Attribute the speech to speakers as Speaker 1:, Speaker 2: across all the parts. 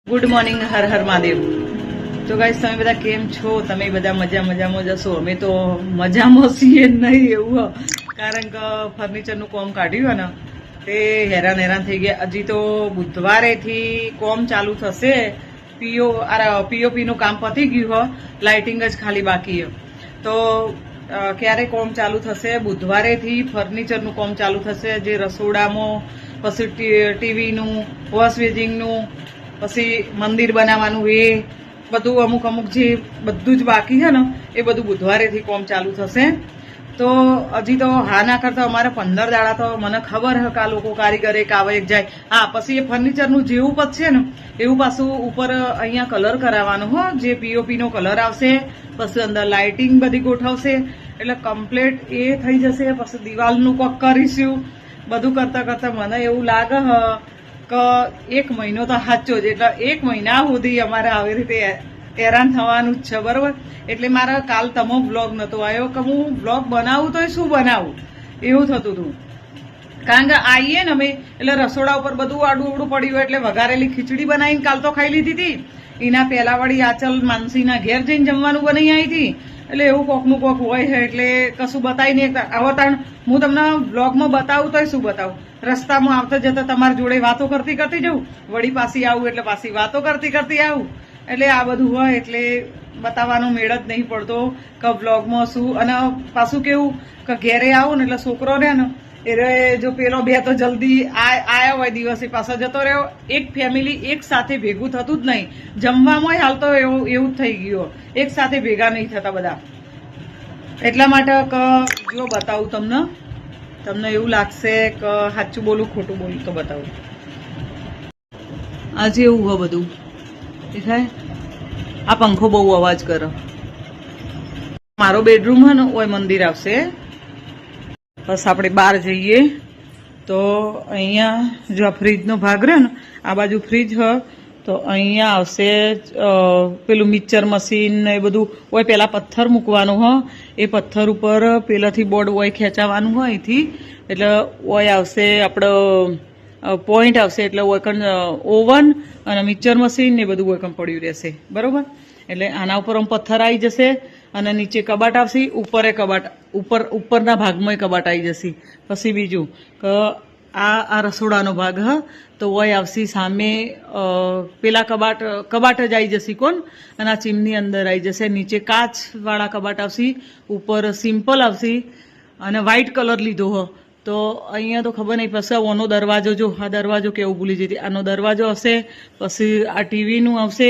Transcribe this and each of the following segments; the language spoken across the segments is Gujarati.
Speaker 1: Good morning, Har Har Mahadev. તો ગાઈસ, તમે બધા કેમ છો? તમે બધા મજામાં જશો. અમે તો મજામાં છીએ નહીં એવું, કારણ કે ફર્નિચરનું કોમ કાઢ્યું ને તે હેરાન થઈ ગયા. હજી તો બુધવારેથી કોમ ચાલુ થશે. પીઓપીનું કામ પતી ગયું હો, લાઇટિંગ જ ખાલી બાકી હે. તો ક્યારે કોમ ચાલુ થશે? બુધવારેથી ફર્નિચરનું કોમ ચાલુ થશે. જે રસોડામાં, પછી ટીવીનું, વોશ બેસિનનું, પછી મંદિર બનાવવાનું, એ બધું અમુક જે બધું જ બાકી છે ને એ બધું બુધવારેથી કોમ ચાલુ થશે. તો હજી તો હા ના કરતા અમારે 15 દાડા તો મને ખબર હે કે આ લોકો કારીગર એક આવે એક જાય. હા, પછી એ ફર્નિચરનું જેવું પતશે ને એવું પાછું ઉપર અહીંયા કલર કરાવવાનું હો, જે પીઓપીનો કલર આવશે. પછી અંદર લાઇટિંગ બધી ગોઠવશે, એટલે કમ્પ્લીટ એ થઈ જશે. પછી દિવાલનું કોક કરીશું. બધું કરતા મને એવું લાગે હ કે 1 મહિનો તો સાચો જ, એટલે 1 મહિના સુધી અમારે આવી રીતે હેરાન થવાનું જ છે, બરોબર. એટલે મારા કાલ તમો બ્લોગ નતો આવ્યો કે હું બ્લોગ બનાવું તો શું બનાવું એવું થતું હતું. કારણ કે આવીએ ને અમે એટલે રસોડા ઉપર બધું આડું પડ્યું હોય, એટલે વઘારેલી ખીચડી બનાવીને કાલ તો ખાઈ લીધી હતી. એના પહેલા વાળી આચલ માનસીના ઘેર જઈને જમવાનું બનાવી આવી હતી. એટલે એવું કોકનું કોક હોય છે, એટલે કશું બતાવી નહીં. આવતાણ હું તમને બ્લોગમાં બતાવું તો શું બતાવું? રસ્તામાં આવતા જતા તમારી જોડે વાતો કરતી જવું, વળી પાછી આવું એટલે પાછી વાતો કરતી આવું. એટલે આ બધું હોય એટલે બતાવવાનો મેળ જ નહીં પડતો કે બ્લોગમાં શું. અને પાછું કેવું કે ઘેરે આવું ને એટલે છોકરો રહે ને એટલે જો પેલો બે તો જલ્દી આયા હોય દિવસે પાછો જતો રહ્યો. એક ફેમિલી એક સાથે ભેગું થતું જ નહીં. જમવામાં હાલ તો એવું જ થઈ ગયું, એક સાથે ભેગા નહીં થતા બધા. એટલા માટે કે જો બતાવું તમને એવું લાગશે કે સાચું બોલું ખોટું બોલું તો બતાવું. આજે એવું હોય બધું દેખાય. આ પંખો બહુ અવાજ કરે. મારો બેડરૂમ હે ને ઓય મંદિર આવશે. બસ આપણે બહાર જઈએ તો અહીંયા જો આ ફ્રીજનો ભાગ રહે ને, આ બાજુ ફ્રીજ હ, તો અહીંયા આવશે પેલું મિક્સર મશીન ને એ બધું. ઓય પેલા પથ્થર મૂકવાનું હ, એ પથ્થર ઉપર પેલાથી બોર્ડ ઓય ખેંચાવાનું હોય અહીંથી, એટલે ઓય આવશે આપણો પોઈન્ટ આવશે. એટલે ઓયકણ ઓવન અને મિક્સર મશીન ને બધું ઓયકણ પડ્યું રહેશે, બરોબર. એટલે આના ઉપર પથ્થર આવી જશે અને નીચે કબાટ આવશે. ઉપરના ભાગમાં કબાટ આવી જશે. પછી બીજું કે આ રસોડાનો ભાગ હ, તો ઓય આવશે સામે પેલા કબાટ જ આવી જશે કોણ, અને આ ચીમની અંદર આવી જશે. નીચે કાચવાળા કબાટ આવશે, ઉપર સિમ્પલ આવશે અને વ્હાઇટ કલર લીધો હ. તો અહીંયા તો ખબર નહીં. પછી ઓનો દરવાજો, જો આ દરવાજો કેવું ભૂલી જતી, આનો દરવાજો હશે. પછી આ ટીવીનું આવશે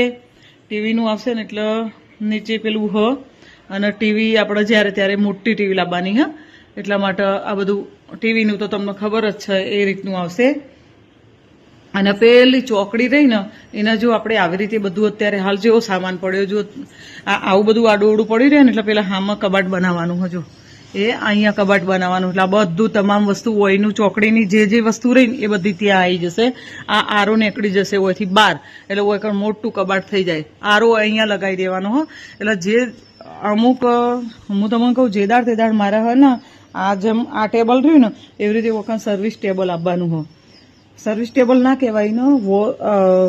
Speaker 1: ને એટલે નીચે પેલું હ, અને ટીવી આપણે જ્યારે ત્યારે મોટી ટીવી લાવવાની હ, એટલા માટે આ બધું ટીવીનું તો તમને ખબર જ છે એ રીતનું આવશે. અને પેલી ચોકડી રહી ને એના જો આપણે આવી રીતે બધું અત્યારે હાલ જેવો સામાન પડ્યો, જો આવું બધું આડું પડ્યું રહે ને એટલે પેલા હામાં કબાટ બનાવવાનું હજો, એ અહીંયા કબાટ બનાવવાનું. એટલે આ બધું તમામ વસ્તુ ઓયનું ચોકડીની જે વસ્તુ રહી ને એ બધી ત્યાં આવી જશે. આ આરો નીકળી જશે ઓયથી બહાર, એટલે ઓય કણ મોટું કબાટ થઈ જાય. આરો અહીંયા લગાવી દેવાનો હો. એટલે જે અમુક હું તમને કહું, જેદાર તેદાર મારા હોય ને આ જેમ આ ટેબલ રહ્યું ને એવી રીતે વખત સર્વિસ ટેબલ આપવાનું હો. સર્વિસ ટેબલ ના કહેવાય ને,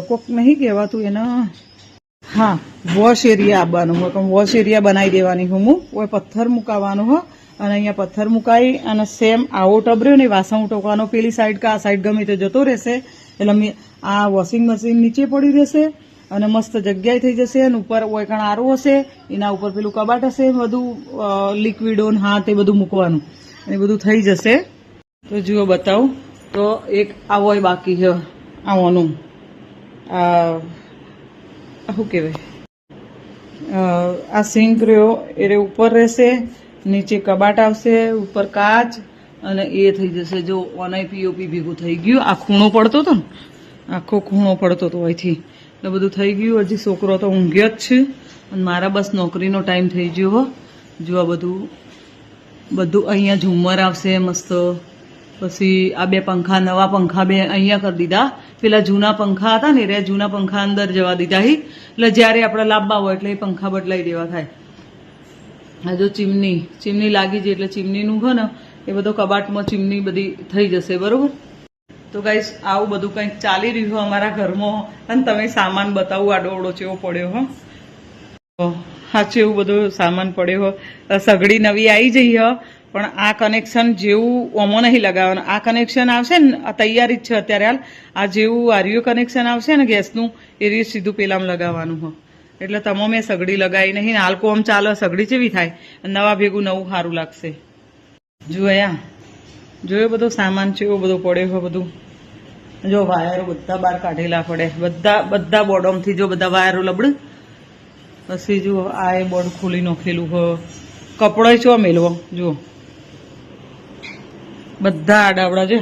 Speaker 1: કોક નહીં કહેવાતું એને, હા, વોશ એરિયા આપવાનું હોય. વોશ એરિયા બનાવી દેવાની હું ઓય પથ્થર મુકાવાનું હો. અને અહીંયા પથ્થર મુકાઈ અને સેમ આવો ટબ રહ્યો ને વાસણ ટોકવાનો પેલી સાઈડ કે આ સાઈડ ગમે તે જતો રહેશે. એટલે આ વોશિંગ મશીન નીચે પડી રહેશે અને મસ્ત જગ્યાએ થઈ જશે. અને ઉપર ઓયકણ આરો હશે, એના ઉપર પેલું કબાટ હશે, બધું લિક્વિડો હાથ એ બધું મૂકવાનું, એ બધું થઈ જશે. તો જુઓ બતાવું તો એક આવો બાકી છે. આવવાનું શું કહેવાય, આ સિંક રહ્યો એ ઉપર રહેશે, નીચે કબાટ આવશે, ઉપર કાચ, અને એ થઈ જશે. જો ઓનાઈ પીઓપી ભેગું થઈ ગયું. આ ખૂણો પડતો હતો ને, આખો ખૂણો પડતો હતો અહીંથી, એટલે બધું થઈ ગયું. હજી છોકરો તો ઊંઘ્યો જ છે અને મારા બસ નોકરીનો ટાઈમ થઈ ગયો હો. જો આ બધું અહીંયા ઝુમ્મર આવશે મસ્ત. પછી આ બે પંખા, નવા પંખા બે અહીંયા કરી દીધા. પેલા જૂના પંખા હતા ને એ જૂના પંખા અંદર જવા દીધા. એટલે જ્યારે આપણે લાવવા હોય એટલે એ પંખા બદલાઈ દેવા થાય. આ જો ચીમની લાગી જાય એટલે ચીમનીનું હોય ને એ બધો કબાટમાં ચીમની બધી થઈ જશે, બરોબર. તો ગાઈસ આવું બધું કંઈક ચાલી રહ્યું છે અમારા ઘરમાં અને તમે સામાન બતાવું આડોવડો ચેવો પડ્યો હો સાચું એવું બધું સામાન પડ્યો હો સગડી નવી આવી જઈ હ પણ આ કનેક્શન જેવું ઓમો નહીં લગાવવાનું આ કનેક્શન આવશે ને આ તૈયારી જ છે અત્યારે હાલ આ જેવું આર્યું કનેક્શન આવશે ને ગેસનું એ રીતે સીધું પેલામાં લગાવવાનું હો એટલે તમે મેં સગડી લગાવી નહીં હાલ કોમ ચાલે સગડી જેવી થાય નવા ભેગું નવું સારું લાગશે જોયા જોયો બધો સામાન છે એવો બધો પડ્યો હોય બધું જો વાયરો બધા બહાર કાઢેલા પડે બધા બોર્ડોમથી જો બધા વાયરો લબડ પછી જુઓ આ એ બોર્ડ ખોલી નાખેલું હ કપડો ચો મેલવો જુઓ બધા આડાવડા છે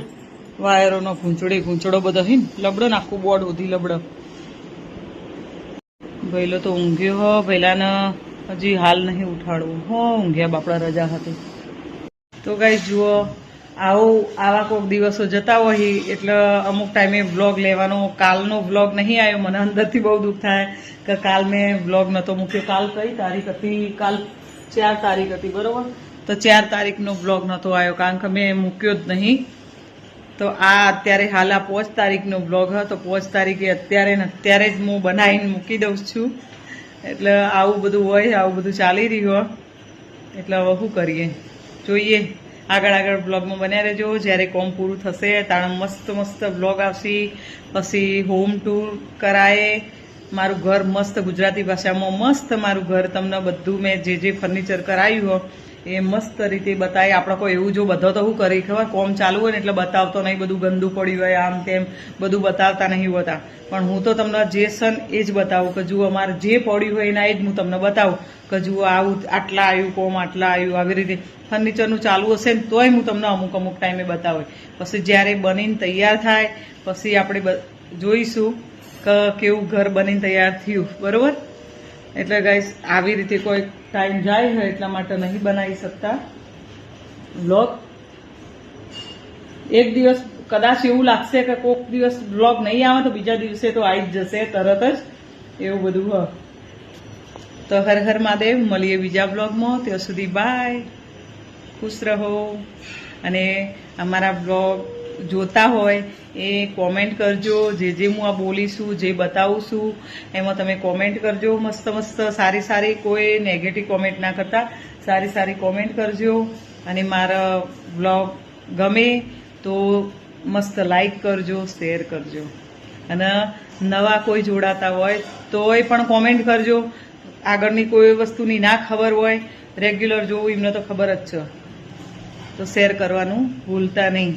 Speaker 1: વાયરોનો ગૂંચડો બધો હી લબડો ને આખું બોર્ડ ઉધી લબડો પહેલો તો ઊંઘ્યો હો પહેલાને હજી હાલ નહીં ઉઠાડવું હો ઊંઘ્યા બાપડા રજા હતી તો ગાઈસ જુઓ આવા કોઈક દિવસો જતા હોય એટલે અમુક ટાઈમે વ્લોગ લેવાનો કાલનો વ્લોગ નહીં આવ્યો મને અંદરથી બહુ દુઃખ થાય કે કાલ મેં વ્લોગ નહોતો મૂક્યો કાલ કઈ તારીખ હતી કાલ 4 તારીખ હતી બરોબર તો 4 તારીખનો વ્લોગ નહોતો આવ્યો કારણ કે મેં મૂક્યો જ નહીં તો આ અત્યારે હાલ આ 5 તારીખનો વ્લોગ હતો 5 તારીખે અત્યારે ને અત્યારે જ હું બનાવીને મૂકી દઉં છું એટલે આવું બધું હોય આવું બધું ચાલી રહ્યું એટલે હવે શું કરીએ જોઈએ આગળ બ્લોગમાં બન્યા રહેજો જ્યારે કોમ પૂરું થશે તાણે મસ્ત બ્લોગ આવશે પછી હોમ ટૂર કરાય મારું ઘર મસ્ત ગુજરાતી ભાષામાં મસ્ત મારું ઘર તમને બધું મેં જે ફર્નિચર કરાવ્યું હોય એ મસ્ત રીતે બતાવી આપણે કોઈ એવું જો બધો તો શું કરી ખબર કોમ ચાલુ હોય ને એટલે બતાવતો નહીં બધું ગંદુ પડ્યું હોય આમ તેમ બધું બતાવતા નહીં હોતા પણ હું તો તમને જે સન એ જ બતાવું કે જુઓ અમારે જે પડ્યું હોય એના એ જ હું તમને બતાવું કે જુઓ આવું આટલા આવ્યું કોમ આટલા આવ્યું આવી રીતે ફર્નિચરનું ચાલુ હશે ને તોય હું તમને અમુક ટાઈમે બતાવું પછી જ્યારે બનીને તૈયાર થાય પછી આપણે જોઈશું કે કેવું ઘર બનીને તૈયાર થયું બરોબર એટલે ગાઈસ આવી રીતે કોઈ ટાઈમ જાય છે એટલા માટે નહીં બનાવી શકતા વ્લોગ એક દિવસ કદાચ એવું લાગશે કે કોઈક દિવસ વ્લોગ નહીં આવે તો બીજા દિવસે તો આવી જ જશે તરત જ એવું બધું હ તો હર હર મહાદેવ મળીએ બીજા બ્લોગમાં ત્યાં સુધી બાય ખુશ રહો અને અમારા બ્લોગ જોતા હોય એ કોમેન્ટ કરજો જે હું આ બોલીશું જે બતાવું છું એમાં તમે કોમેન્ટ કરજો મસ્ત સારી કોઈ નેગેટિવ કોમેન્ટ ના કરતા સારી કોમેન્ટ કરજો અને મારા બ્લોગ ગમે તો મસ્ત લાઈક કરજો શેર કરજો અને નવા કોઈ જોડાતા હોય તોય પણ કોમેન્ટ કરજો આગળની કોઈ વસ્તુની ના ખબર હોય રેગ્યુલર જોવું એમને તો ખબર જ છે તો શેર કરવાનું ભૂલતા નહીં